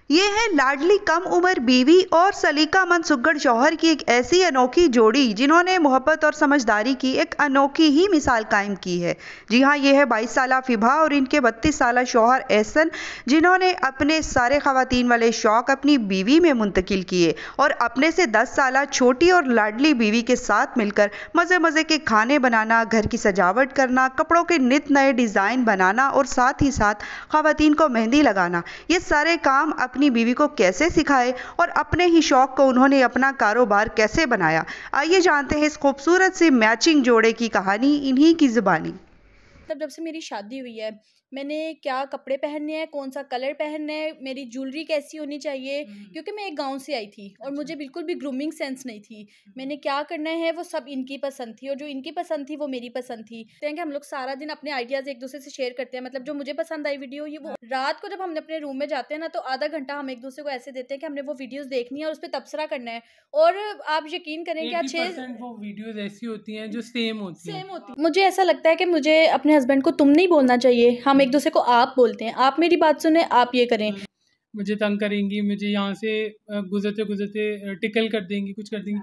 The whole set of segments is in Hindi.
ये है लाडली कम उम्र बीवी और सलीकामंद सुघड़ शौहर की एक ऐसी अनोखी जोड़ी जिन्होंने मोहब्बत और समझदारी की एक अनोखी ही मिसाल कायम की है। जी हाँ, ये है 22 साला फिभा और इनके 32 साला शौहर एहसन, जिन्होंने अपने सारे खवातीन वाले शौक अपनी बीवी में मुंतकिल किए और अपने से 10 साला छोटी और लाडली बीवी के साथ मिलकर मज़े मज़े के खाने बनाना, घर की सजावट करना, कपड़ों के नित नए डिज़ाइन बनाना और साथ ही साथ खवातीन को मेहंदी लगाना, ये सारे काम अपनी बीवी को कैसे सिखाए और अपने ही शौक को उन्होंने अपना कारोबार कैसे बनाया। आइए जानते हैं इस खूबसूरत से मैचिंग जोड़े की कहानी इन्हीं की जुबानी। मतलब जब से मेरी शादी हुई है, मैंने क्या कपड़े पहनने हैं, कौन सा कलर पहनना है, मेरी ज्वेलरी कैसी होनी चाहिए, क्योंकि मैं एक गांव से आई थी और मुझे बिल्कुल भी ग्रूमिंग सेंस नहीं थी। मैंने क्या करना है वो सब इनकी पसंद थी और जो इनकी पसंद थी वो मेरी पसंद थी। तो हम लोग सारा दिन अपने आइडियाज़ एक दूसरे से शेयर करते हैं। मतलब जो मुझे पसंद आई वीडियो, ये वो रात को जब हम अपने रूम में जाते हैं ना, तो आधा घंटा हम एक दूसरे को ऐसे देते हैं कि हमने वो वीडियोज़ देखनी है और उस पर तबसरा करना है। और आप यकीन करें कि 80% वो वीडियोस ऐसी होती हैं जो सेम होती हैं। मुझे ऐसा लगता है कि मुझे अपने हस्बैंड को तुम नहीं बोलना चाहिए, हम एक दूसरे को आप बोलते हैं। आप मेरी बात सुने, आप ये करें। मुझे तंग करेंगी, मुझे यहाँ से गुजरते गुजरते टिकल कर देंगी, कुछ कर देंगी।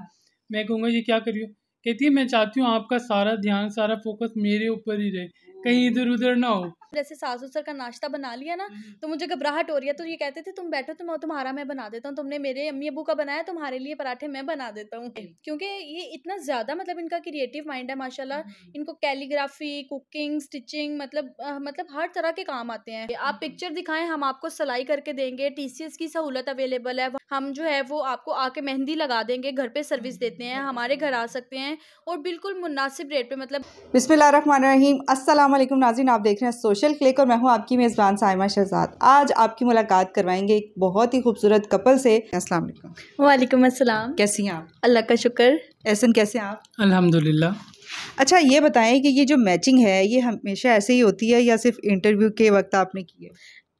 मैं कहूँगा ये क्या करियो, कहती है मैं चाहती हूँ आपका सारा ध्यान, सारा फोकस मेरे ऊपर ही रहे, कहीं इधर उधर ना हो। जैसे सास ससुर का नाश्ता बना लिया ना, तो मुझे घबराहट हो रही है, तो ये कहते थे तुम बैठो, तुम्हारा मैं बना देता हूँ, तुमने मेरे अम्मी अबू का बनाया, तुम्हारे लिए पराठे मैं बना देता हूँ। क्योंकि ये इतना ज़्यादा मतलब इनका क्रिएटिव माइंड है माशाल्लाह। इनको कैलीग्राफी, कुकिंग, स्टिचिंग, मतलब हर तरह के काम आते हैं। आप पिक्चर दिखाएं, हम आपको सिलाई करके देंगे। TCS की सहूलत अवेलेबल है, हम जो है वो आपको आके मेहंदी लगा देंगे, घर पे सर्विस देते हैं, हमारे घर आ सकते हैं और बिल्कुल मुनासिब रेट पे। मतलब बिस्मिल्लाहिर्रहमानिर्रहीम, अस्सलाम वालेकुम नाज़रीन, आप देख रहे हैं सोशल क्लिक और मैं हूं आपकी मेज़बान साइमा शहजाद। आज आपकी मुलाकात करवाएंगे एक बहुत ही खूबसूरत कपल से। अस्सलाम वालेकुम। वालेकुम अस्सलाम। कैसी हैं आप? अल्लाह का शुक्र। एहसन, कैसे हैं आप? अल्हम्दुलिल्लाह। अच्छा, ये बताएं कि ये जो मैचिंग है ये हमेशा ऐसे ही होती है या सिर्फ इंटरव्यू के वक्त आपने की है?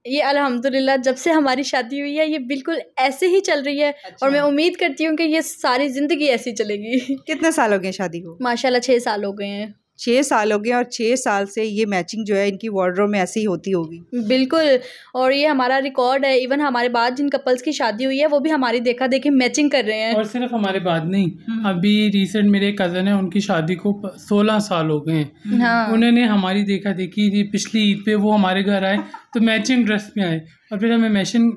ये अल्हम्दुलिल्लाह जब से हमारी शादी हुई है ये बिल्कुल ऐसे ही चल रही है। अच्छा। और मैं उम्मीद करती हूँ कि ये सारी ज़िंदगी ऐसी चलेगी। कितने साल हो गए शादी को? माशाल्लाह 6 साल हो गए हैं। 6 साल हो गए और 6 साल से ये मैचिंग जो है इनकी वार्डरोब में ऐसी ही होती होगी। बिल्कुल। और ये हमारा रिकॉर्ड है। इवन हमारे बाद जिन कपल्स की शादी हुई है वो भी हमारी देखा देखी मैचिंग कर रहे हैं। और सिर्फ हमारे बाद नहीं, अभी रिसेंट मेरे कज़न है, उनकी शादी को 16 साल हो गए हैं। हाँ। उन्होंने हमारी देखा देखी, पिछली ईद पे वो हमारे घर आए तो मैचिंग ड्रेस में आए और फिर हमें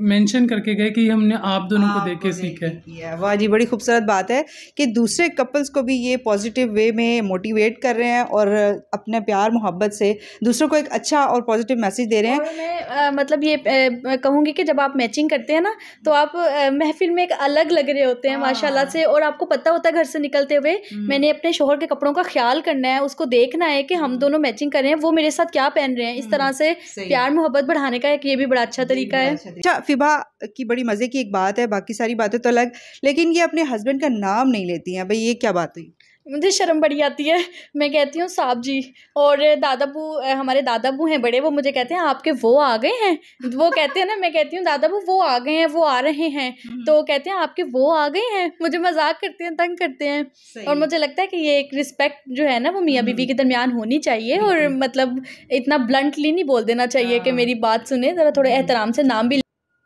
मेंशन करके गए कि हमने आप दोनों को देख के सीखा है। वाह जी, बड़ी खूबसूरत बात है कि दूसरे कपल्स को भी ये पॉजिटिव वे में मोटिवेट कर रहे हैं और अपने प्यार मोहब्बत से दूसरों को एक अच्छा और पॉजिटिव मैसेज दे रहे हैं। और मैं मतलब ये कहूँगी कि जब आप मैचिंग करते हैं ना, तो आप महफिल में एक अलग लग रहे होते हैं माशाल्लाह से। और आपको पता होता है घर से निकलते हुए मैंने अपने शोहर के कपड़ों का ख्याल करना है, उसको देखना है कि हम दोनों मैचिंग कर रहे हैं, वो मेरे साथ क्या पहन रहे हैं। इस तरह से प्यार मोहब्बत बढ़ाने का एक ये भी बड़ा अच्छा तरीका है। अच्छा, फिबा की बड़ी मजे की एक बात है, बाकी सारी बातें तो अलग, लेकिन ये अपने हस्बैंड का नाम नहीं लेती हैं। भाई ये क्या बात हुई? मुझे शर्म बड़ी आती है। मैं कहती हूँ साहब जी। और दादाबू, हमारे दादाबू हैं बड़े, वो मुझे कहते हैं आपके वो आ गए हैं। वो कहते हैं ना, मैं कहती हूँ दादाबू वो आ गए हैं, वो आ रहे हैं। तो कहते हैं आपके वो आ गए हैं। मुझे मजाक करते हैं, तंग करते हैं। और मुझे लगता है कि ये एक रिस्पेक्ट जो है ना वो मियाँ बीवी के दरमियान होनी चाहिए। और मतलब इतना ब्लंटली नहीं बोल देना चाहिए कि मेरी बात सुने, ज़रा थोड़े एहतराम से नाम भी।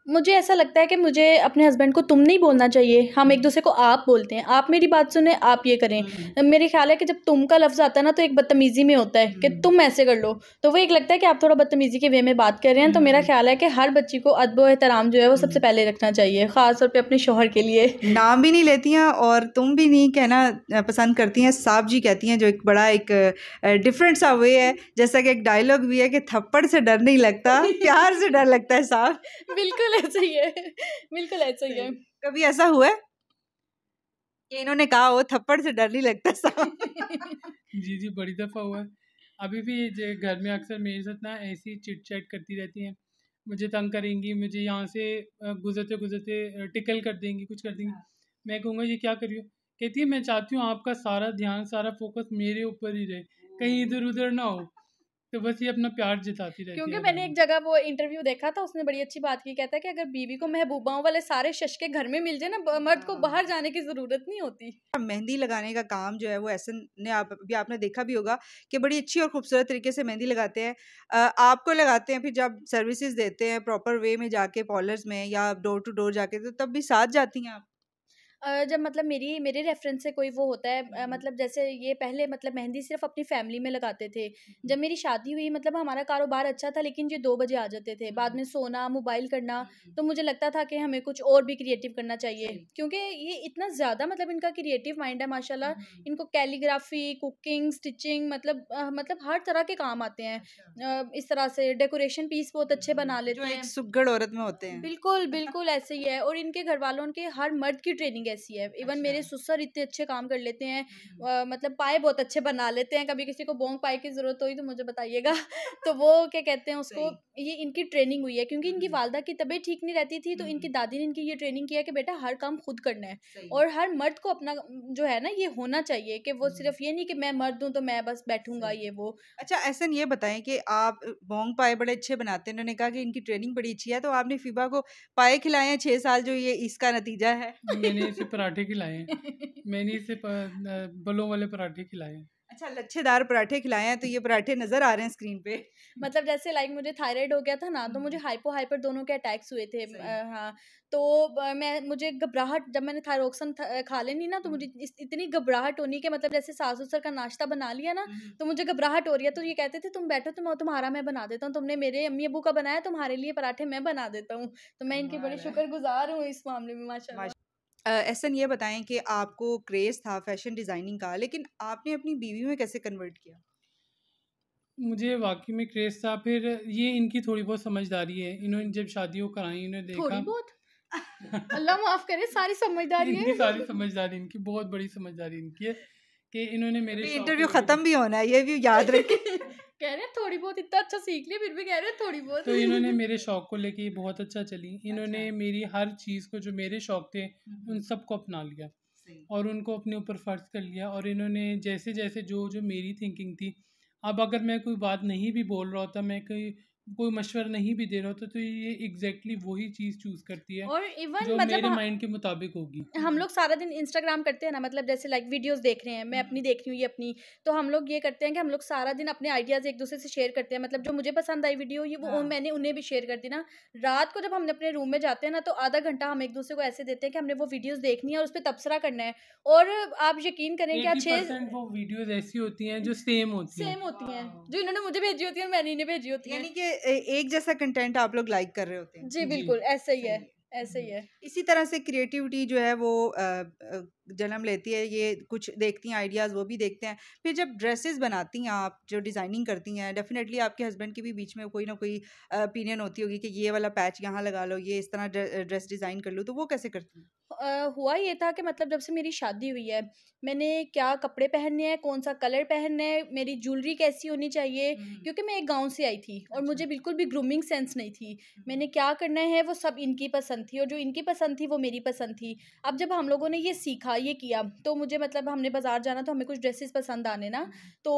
मुझे ऐसा लगता है कि मुझे अपने हस्बैंड को तुम नहीं बोलना चाहिए, हम एक दूसरे को आप बोलते हैं। आप मेरी बात सुने, आप ये करें। मेरे ख्याल है कि जब तुम का लफ्ज़ आता है ना, तो एक बदतमीज़ी में होता है कि तुम ऐसे कर लो, तो वो एक लगता है कि आप थोड़ा बदतमीज़ी के वे में बात कर रहे हैं। तो मेरा ख्याल है कि हर बच्ची को अदब और एहतराम जो है वो सबसे पहले रखना चाहिए, ख़ास तौर पे अपने शौहर के लिए। नाम भी नहीं लेती हैं और तुम भी नहीं कहना पसंद करती हैं, साहब जी कहती हैं, जो एक बड़ा एक डिफरेंट सा वे है। जैसा कि एक डायलॉग भी है कि थप्पड़ से डर नहीं लगता, प्यार से डर लगता है साहब। बिल्कुल ऐसा ही है, बिल्कुल ऐसा ही है। कभी ऐसा हुआ है कि इन्होंने कहा हो थप्पड़ से डर नहीं लगता साहब? जी, बड़ी दफ़ा हुआ है। अभी भी ये घर में अक्सर मेरे साथ ना ऐसी चिट चैट करती रहती हैं, मुझे तंग करेंगी, मुझे यहाँ से गुजरते गुजरते टिकल कर देंगी, कुछ कर देंगी। मैं कहूँगा ये क्या करियो, कहती है मैं चाहती हूँ आपका सारा ध्यान, सारा फोकस मेरे ऊपर ही रहे, कहीं इधर उधर ना हो। तो बस ये अपना प्यार जताती रहती क्योंकि है मैंने एक हर जगह वो इंटरव्यू देखा था, उसने बड़ी अच्छी बात की, कहता है कि अगर बीवी को महबूबाओं वाले सारे शश के घर में मिल जाए ना, मर्द को बाहर जाने की जरूरत नहीं होती। मेहंदी लगाने का काम जो है वो एहसन ने आप अभी आपने देखा भी होगा कि बड़ी अच्छी और खूबसूरत तरीके से मेहंदी लगाते हैं। आपको लगाते हैं फिर जब सर्विसेज देते हैं प्रॉपर वे में जाके पार्लर्स में या डोर टू डोर जाके, तो तब भी साथ जाती हैं आप? जब मतलब मेरे रेफरेंस से कोई वो होता है, मतलब जैसे ये पहले मतलब मेहंदी सिर्फ अपनी फैमिली में लगाते थे। जब मेरी शादी हुई मतलब हमारा कारोबार अच्छा था, लेकिन ये 2 बजे आ जाते थे। बाद में सोना, मोबाइल करना, तो मुझे लगता था कि हमें कुछ और भी क्रिएटिव करना चाहिए, सही। क्योंकि ये इतना ज़्यादा मतलब इनका क्रिएटिव माइंड है माशाल्लाह। इनको कैलीग्राफी, कुकिंग, स्टिचिंग मतलब हर तरह के काम आते हैं। इस तरह से डेकोरेशन पीस बहुत अच्छे बना जो लेते एक हैं। सुघड़ औरत में होते हैं। बिल्कुल, बिल्कुल ऐसे ही है, और इनके घरवालों के हर मर्द की ट्रेनिंग ऐसी है। इवन मेरे अच्छा। ससुर इतने अच्छे काम कर लेते हैं, मतलब पाए बहुत अच्छे बना लेते हैं। कभी किसी को बोंग पाए की ज़रूरत हुई तो मुझे बताइएगा। तो वो क्या कहते हैं उसको, सही। ये इनकी ट्रेनिंग हुई है, क्योंकि इनकी वालदा की तबीयत ठीक नहीं रहती थी, तो इनकी दादी ने इनकी ये ट्रेनिंग किया कि बेटा हर काम खुद करना है। सही। और हर मर्द को अपना जो है ना ये होना चाहिए कि वो सिर्फ ये नहीं कि मैं मर्द हूँ तो मैं बस बैठूँगा सही। ये वो। अच्छा, एहसन ये बताएं कि आप बोंग पाए बड़े अच्छे बनाते हैं, उन्होंने कहा कि इनकी ट्रेनिंग बड़ी अच्छी है, तो आपने फीबा को पाए खिलाए हैं 6 साल, जो ये इसका नतीजा है? मैंने इसे पराठे खिलाए हैं। मैंने इसे बलों वाले पराठे खिलाए हैं। अच्छा, लच्छेदार पराठे खिलाए हैं, तो ये पराठे नज़र आ रहे हैं स्क्रीन पे। मतलब जैसे लाइक मुझे थायराइड हो गया था ना, तो मुझे हाइपो हाइपर दोनों के अटैक्स हुए थे। सही। हाँ, तो मुझे घबराहट, जब मैंने थायरोक्सिन खा लेनी ना, तो मुझे इतनी घबराहट होनी कि मतलब जैसे सास ससुर का नाश्ता बना लिया ना, तो मुझे घबराहट हो रही है, तो ये कहते थे तुम बैठो, तुम्हारा मैं बना देता हूँ, तुमने मेरे अम्मी अबू का बनाया, तुम्हारे लिए पराठे मैं बना देता हूँ। तो मैं इनकी बड़ी शुक्रगुजार हूँ इस मामले में माशाल्लाह। एहसन ये बताएं कि आपको क्रेज़ था फैशन डिज़ाइनिंग का, लेकिन आपने अपनी बीवी में कैसे कन्वर्ट किया? मुझे वाक़ई में क्रेज़ था, फिर ये इनकी थोड़ी बहुत समझदारी है। इन्होंने जब शादी वो कराई, इन्होंने थोड़ी देखा बहुत, अल्लाह माफ करे, सारी समझदारी इतनी सारी है। समझदारी इनकी, बहुत बड़ी समझदारी इनकी है कि इन्होंने मेरे अभी शौक को इंटरव्यू लेके ख़त्म भी होना है, ये भी याद रखें। कह रहे हैं थोड़ी बहुत, इतना अच्छा सीख लिया फिर भी कह रहे हैं थोड़ी बहुत। तो इन्होंने मेरे शौक को लेके बहुत अच्छा चली। इन्होंने अच्छा। मेरी हर चीज़ को, जो मेरे शौक थे, उन सबको अपना लिया सही। और उनको अपने ऊपर फ़र्ज़ कर लिया। और इन्होंने जैसे-जैसे जो मेरी थिंकिंग थी, अब अगर मैं कोई बात नहीं भी बोल रहा होता, मैं कोई मशवरा नहीं भी दे रहा होता, तो ये एग्ज़ैक्टली वही चीज़ चूज़ करती है, और इवन जो मतलब मेरे माइंड के मुताबिक होगी। हम लोग सारा दिन इंस्टाग्राम करते हैं ना, मतलब जैसे लाइक वीडियोस देख रहे हैं, मैं अपनी देख रही हूँ, ये अपनी, तो हम लोग ये करते हैं कि हम लोग सारा दिन अपने आइडियाज एक दूसरे से शेयर करते हैं। मतलब जो मुझे पसंद आई वीडियो, ये वो हाँ। मैंने उन्हें भी शेयर कर दी ना। रात को जब हम अपने रूम में जाते हैं ना, तो आधा घंटा हम एक दूसरे को ऐसे देते हैं कि हमने वो वीडियोस देखनी है और उस पर तबसरा करना है। और आप यकीन करें कि आज 80% वो वीडियोज़ ऐसी होती हैं जो सेम होती हैं। सेम होती हैं, जो इन्होंने मुझे भेजी होती है और मैंने इन्हें भेजी होती हैं। यानी कि एक जैसा कंटेंट आप लोग लाइक कर रहे होते हैं। जी जी। बिल्कुल, ऐसे ही सही है, है। ऐसे ही है। इसी तरह से क्रिएटिविटी जो है वो जन्म लेती है, ये कुछ देखती हैं आइडियाज़, वो भी देखते हैं। फिर जब ड्रेसेस बनाती हैं आप, जो डिज़ाइनिंग करती हैं, डेफ़िनेटली आपके हस्बैंड के भी बीच में कोई ना कोई ओपिनियन होती होगी कि ये वाला पैच यहाँ लगा लो, ये इस तरह ड्रेस डिज़ाइन कर लो, तो वो कैसे करती हैं? हुआ ये था कि मतलब जब से मेरी शादी हुई है, मैंने क्या कपड़े पहनने हैं, कौन-सा कलर पहनना है, मेरी ज्वेलरी कैसी होनी चाहिए, क्योंकि मैं एक गाँव से आई थी और मुझे बिल्कुल भी ग्रूमिंग सेंस नहीं थी। मैंने क्या करना है वो सब इनकी पसंद थी, और जो इनकी पसंद थी वो मेरी पसंद थी। अब जब हम लोगों ने ये सीखा, ये किया, तो मुझे मतलब हमने बाज़ार जाना, तो हमें कुछ ड्रेसेस पसंद आने ना, तो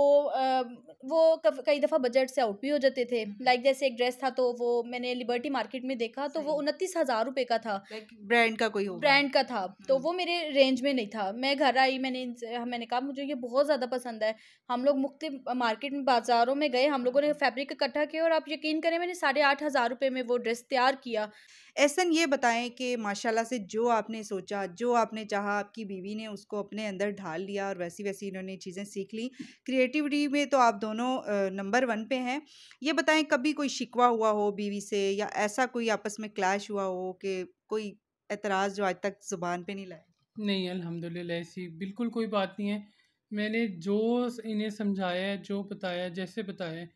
वो कई दफ़ा बजट से आउट भी हो जाते थे। लाइक जैसे एक ड्रेस था, तो वो मैंने लिबर्टी मार्केट में देखा, तो वो सही। 29,000 रुपए का था। लाइक ब्रांड का कोई होगा। ब्रांड का था, तो वो मेरे रेंज में नहीं था। मैं घर आई, मैंने कहा मुझे ये बहुत ज़्यादा पसंद है। हम लोग मुख्तलिफ मार्केट में, बाज़ारों में गए, हम लोगों ने फैब्रिक इकट्ठा किया, और आप यकीन करें मैंने 8,500 रुपए में वो ड्रेस तैयार किया। एहसन ये बताएँ कि माशाल्लाह से जो आपने सोचा, जो आपने चाहा, आपकी बीवी ने उसको अपने अंदर ढाल लिया और वैसी-वैसी इन्होंने चीज़ें सीख लीं। क्रिएटिविटी में तो आप दोनों नंबर 1 पे हैं। ये बताएँ कभी कोई शिकवा हुआ हो बीवी से, या ऐसा कोई आपस में क्लैश हुआ हो कि कोई एतराज़ जो आज तक ज़ुबान पे नहीं लाए? नहीं, अल्हम्दुलिल्लाह ऐसी बिल्कुल कोई बात नहीं है। मैंने जो इन्हें समझाया है, जो बताया, जैसे बताया है,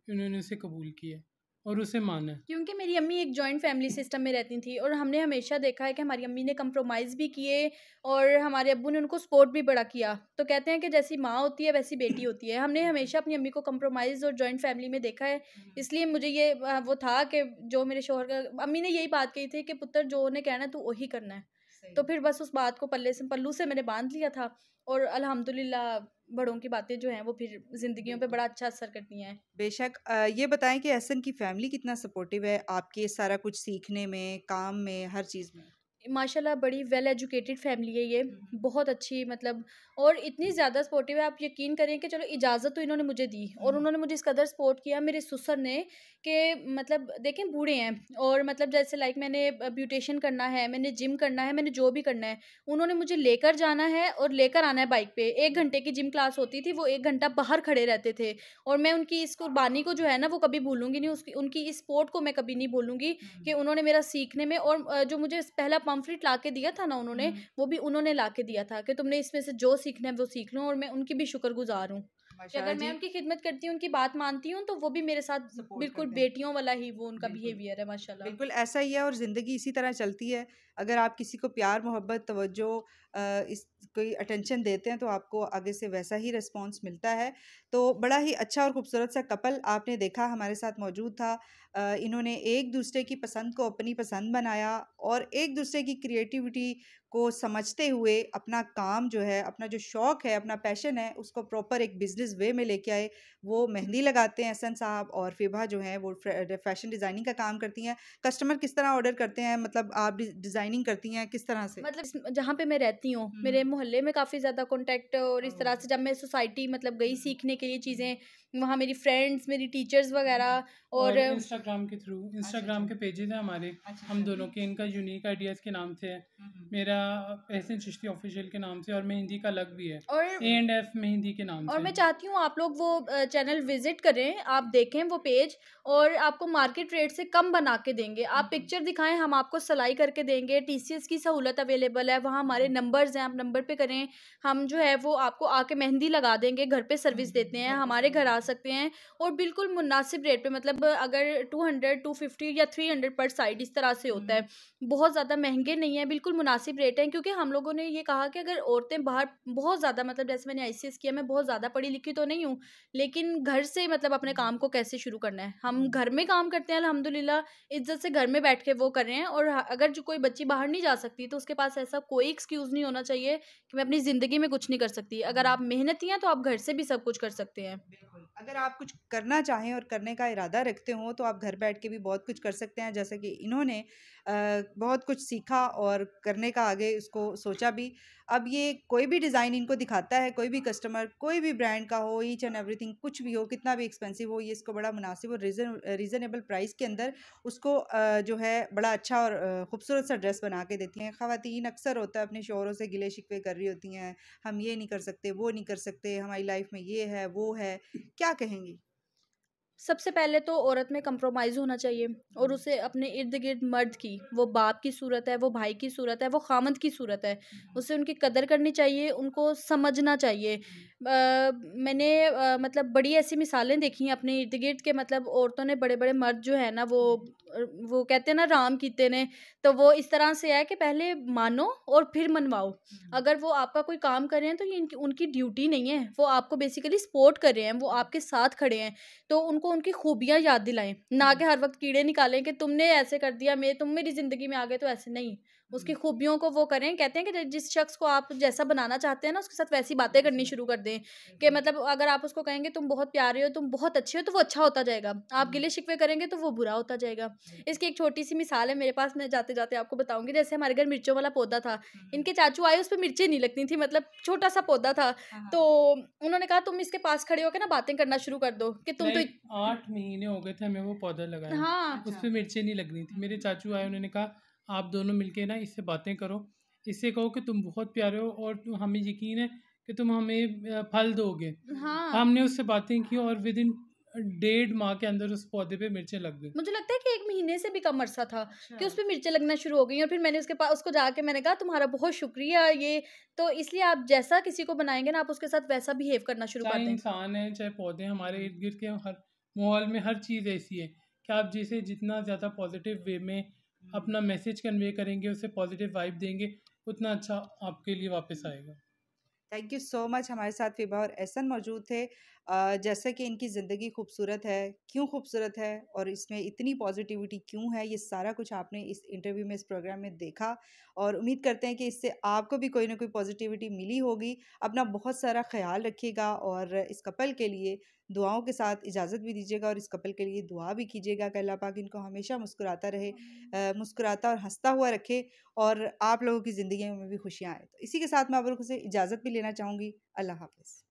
इन्होंने उसे कबूल किया है और उसे माना है। क्योंकि मेरी अम्मी एक जॉइंट फैमिली सिस्टम में रहती थी, और हमने हमेशा देखा है कि हमारी अम्मी ने कंप्रोमाइज़ भी किए, और हमारे अब्बू ने उनको सपोर्ट भी बड़ा किया। तो कहते हैं कि जैसी माँ होती है वैसी बेटी होती है। हमने हमेशा अपनी अम्मी को कंप्रोमाइज़ और जॉइंट फैमिली में देखा है। इसलिए मुझे ये वो था कि जो मेरे शौहर का, अम्मी ने यही बात कही थी कि पुत्र जो उन्हें कहना है तू वही करना है। तो फिर बस उस बात को पल्लू से मैंने बांध लिया था, और अल्हम्दुलिल्लाह बड़ों की बातें जो हैं वो फिर ज़िंदगियों पे बड़ा अच्छा असर करती हैं। बेशक। ये बताएं कि एहसन की फैमिली कितना सपोर्टिव है आपके सारा कुछ सीखने में, काम में, हर चीज़ में? माशाल्लाह बड़ी वेल एजुकेटेड फैमिली है ये, बहुत अच्छी मतलब, और इतनी ज़्यादा सपोर्टिव है, आप यकीन करें कि चलो इजाज़त तो इन्होंने मुझे दी, और उन्होंने मुझे इस कदर सपोर्ट किया मेरे ससुर ने कि मतलब देखें बूढ़े हैं, और मतलब जैसे लाइक मैंने ब्यूटिशियन करना है, मैंने जिम करना है, मैंने जो भी करना है, उन्होंने मुझे लेकर जाना है और लेकर आना है बाइक पे। 1 घंटे की जिम क्लास होती थी, वो 1 घंटा बाहर खड़े रहते थे, और मैं उनकी इस कुर्बानी को जो है ना वो कभी भूलूँगी नहीं, उसकी उनकी इस सपोर्ट को मैं कभी नहीं भूलूँगी कि उन्होंने मेरा सीखने में, और जो मुझे पहला पम्फलेट ला के दिया था ना उन्होंने, वो भी उन्होंने ला के दिया था कि तुमने इसमें से जो सीखना है वो सीख लो, और मैं उनकी भी शुक्रगुज़ार हूँ कि माशाल्लाह अगर मैं जी। उनकी खिदमत करती हूँ, उनकी बात मानती हूँ, तो वो भी मेरे साथ सपोर्ट बिल्कुल करते हैं। बेटियों वाला ही वो उनका बिल्कुल। बिहेवियर है माशाल्लाह। बिल्कुल ऐसा ही है और ज़िंदगी इसी तरह चलती है। अगर आप किसी को प्यार, मोहब्बत, तवज्जो इस कोई अटेंशन देते हैं तो आपको आगे से वैसा ही रिस्पॉन्स मिलता है। तो बड़ा ही अच्छा और खूबसूरत सा कपल आपने देखा हमारे साथ मौजूद था। इन्होंने एक दूसरे की पसंद को अपनी पसंद बनाया और एक दूसरे की क्रिएटिविटी को समझते हुए अपना काम जो है, अपना जो शौक़ है, अपना पैशन है, उसको प्रॉपर एक बिज़नेस वे में लेके आए। वो मेहंदी लगाते हैं एहसन साहब, और फ़िबा जो है वो फ़ैशन डिज़ाइनिंग का काम करती हैं। कस्टमर किस तरह ऑर्डर करते हैं, मतलब आप डिज़ाइनिंग करती हैं किस तरह से? मतलब जहाँ पे मैं रहती हूँ, मेरे मोहल्ले में काफ़ी ज़्यादा कॉन्टैक्ट, और इस तरह से जब मैं सोसाइटी मतलब गई सीखने के लिए चीज़ें, वहाँ मेरी फ्रेंड्स, मेरी टीचर्स वगैरह, और और इंस्टाग्राम के थ्रू, इंस्टाग्राम के पेजेज़ हैं हमारे, हम दोनों के, इनका यूनिक आइडियाज़ के नाम से है, मेरा एहसन चिश्ती ऑफिशियल के नाम से, और मेहंदी का अलग भी है, और A&F मेहंदी के नाम और से। मैं चाहती हूँ आप लोग वो चैनल विजिट करें, आप देखें वो पेज, और आपको मार्केट रेट से कम बना के देंगे। आप पिक्चर दिखाएं, हम आपको सिलाई करके देंगे, TCS की सहूलत अवेलेबल है, वहाँ हमारे नंबर्स हैं, आप नंबर पे करें, हम जो है वो आपको आके मेहंदी लगा देंगे, घर पे सर्विस देते हैं, हमारे घर आ सकते हैं, और बिल्कुल मुनासिब रेट पे, मतलब अगर 200, 250 या 300 पर साइड इस तरह से होता है, बहुत ज़्यादा महंगे नहीं है, बिल्कुल मुनासिब रेट है। क्योंकि हम लोगों ने ये कहा कि अगर औरतें बाहर बहुत ज़्यादा, मतलब जैसे मैंने ICS किया, मैं बहुत ज़्यादा पढ़ी लिखी तो नहीं हूँ, लेकिन घर से मतलब अपने काम को कैसे शुरू करना है, हम घर में काम करते हैं अल्हम्दुलिल्लाह, इज्जत से घर में बैठ के वो कर रहे हैं। और अगर जो कोई बच्ची बाहर नहीं जा सकती, तो उसके पास ऐसा कोई एक्सक्यूज़ नहीं होना चाहिए कि मैं अपनी ज़िंदगी में कुछ नहीं कर सकती। अगर आप मेहनती हैं तो आप घर से भी सब कुछ कर सकते हैं। बिल्कुल, अगर आप कुछ करना चाहें और करने का इरादा रखते हों तो आप घर बैठ के भी बहुत कुछ कर सकते हैं। जैसे कि इन्होंने बहुत कुछ सीखा और करने का आगे उसको सोचा भी। अब ये कोई भी डिज़ाइन इनको दिखाता है, कोई भी कस्टमर, कोई भी ब्रांड का हो, ईच एंड एवरीथिंग, कुछ भी हो, कितना भी एक्सपेंसिव हो, ये इसको बड़ा मुनासिब और रीज़नेबल प्राइस के अंदर उसको जो है बड़ा अच्छा और खूबसूरत सा ड्रेस बना के देती हैं। ख़वातीन अक्सर होता है अपने शौहरों से गिले शिकवे कर रही होती हैं, हम ये नहीं कर सकते, वो नहीं कर सकते, हमारी लाइफ में ये है, वो है। क्या कहेंगी? सबसे पहले तो औरत में कंप्रोमाइज़ होना चाहिए, और उसे अपने इर्द-गिर्द मर्द की, वो बाप की सूरत है, वो भाई की सूरत है, वो ख़ामद की सूरत है, उसे उनकी कदर करनी चाहिए, उनको समझना चाहिए। मैंने मतलब बड़ी ऐसी मिसालें देखी हैं अपने इर्द-गिर्द के, मतलब औरतों ने, बड़े-बड़े मर्द जो है ना वो कहते हैं ना राम कीते ने, तो वो इस तरह से है कि पहले मानो और फिर मनवाओ। अगर वो आपका कोई काम कर रहे हैं तो ये इनकी उनकी ड्यूटी नहीं है, वो आपको बेसिकली सपोर्ट कर रहे हैं, वो आपके साथ खड़े हैं। तो उनको उनकी खूबियाँ याद दिलाएँ, ना कि हर वक़्त कीड़े निकालें कि तुमने ऐसे कर दिया, तुम मेरी ज़िंदगी में आ गए, तो ऐसे नहीं। उसकी खूबियों को वो करें, कहते हैं कि जिस शख़्स को आप जैसा बनाना चाहते हैं ना, उसके साथ वैसी बातें करनी शुरू कर दें, कि मतलब अगर आप उसको कहेंगे तुम बहुत प्यारे हो, तुम बहुत अच्छे हो, तो वो अच्छा होता जाएगा। आप गिले-शिकवे करेंगे तो वो बुरा होता जाएगा। इसकी एक छोटी-सी मिसाल है मेरे पास, मैं जाते-जाते आपको बताऊँगी। जैसे हमारे घर मिर्चों वाला पौधा था, इनके चाचू आए, उसपे मिर्चें नहीं लगती थी, मतलब छोटा-सा पौधा था। तो उन्होंने कहा तुम इसके पास खड़े होके ना बातें करना शुरू कर दो कि तुम तो लाइक 8 महीने हो गए थे हमें वो पौधा लगाया, हाँ, उस पे मिर्चें नहीं लग रही थी। मेरे चाचू आए, उन्होंने कहा आप दोनों मिलके ना इससे बातें करो, इससे कहो कि तुम बहुत प्यारे हो और हमें यकीन है कि तुम हमें फल दोगे। हाँ। हमने उससे बातें की और विदिन 1.5 माह के अंदर उस पौधे पे मिर्चें लग गई। मुझे लगता है कि 1 महीने से भी कम अरसा था कि उसपे मिर्चें लगना शुरू हो गई, और फिर मैंने उसके पास उसको जाके मैंने कहा तुम्हारा बहुत शुक्रिया, ये तो इसलिए आप जैसा किसी को बनाएँगे ना, आप उसके साथ वैसा बिहेव करना शुरू कर चाहे दें। इंसान है, चाहे पौधे हैं, हमारे इर्द-गिर्द के हर माहौल में हर चीज़ ऐसी है कि आप जिसे जितना ज़्यादा पॉजिटिव वे में अपना मैसेज कन्वे करेंगे, उसे पॉजिटिव वाइब देंगे, उतना अच्छा आपके लिए वापस आएगा। Thank you so much. हमारे साथ फ़िबा और एहसन मौजूद थे। जैसा कि इनकी ज़िंदगी खूबसूरत है, क्यों खूबसूरत है और इसमें इतनी पॉजिटिविटी क्यों है, ये सारा कुछ आपने इस इंटरव्यू में, इस प्रोग्राम में देखा और उम्मीद करते हैं कि इससे आपको भी कोई ना कोई पॉजिटिविटी मिली होगी। अपना बहुत सारा ख़्याल रखिएगा और इस कपल के लिए दुआओं के साथ इजाज़त भी दीजिएगा और इस कपल के लिए दुआ भी कीजिएगा कि अल्लाह पाक इनको हमेशा मुस्कुराता रहे, मुस्कुराता और हँसता हुआ रखे और आप लोगों की ज़िंदगी में भी खुशियाँ आएँ। तो इसी के साथ मैं आप लोगों से इजाज़त भी लेना चाहूँगी। अल्लाह हाफ़िज़।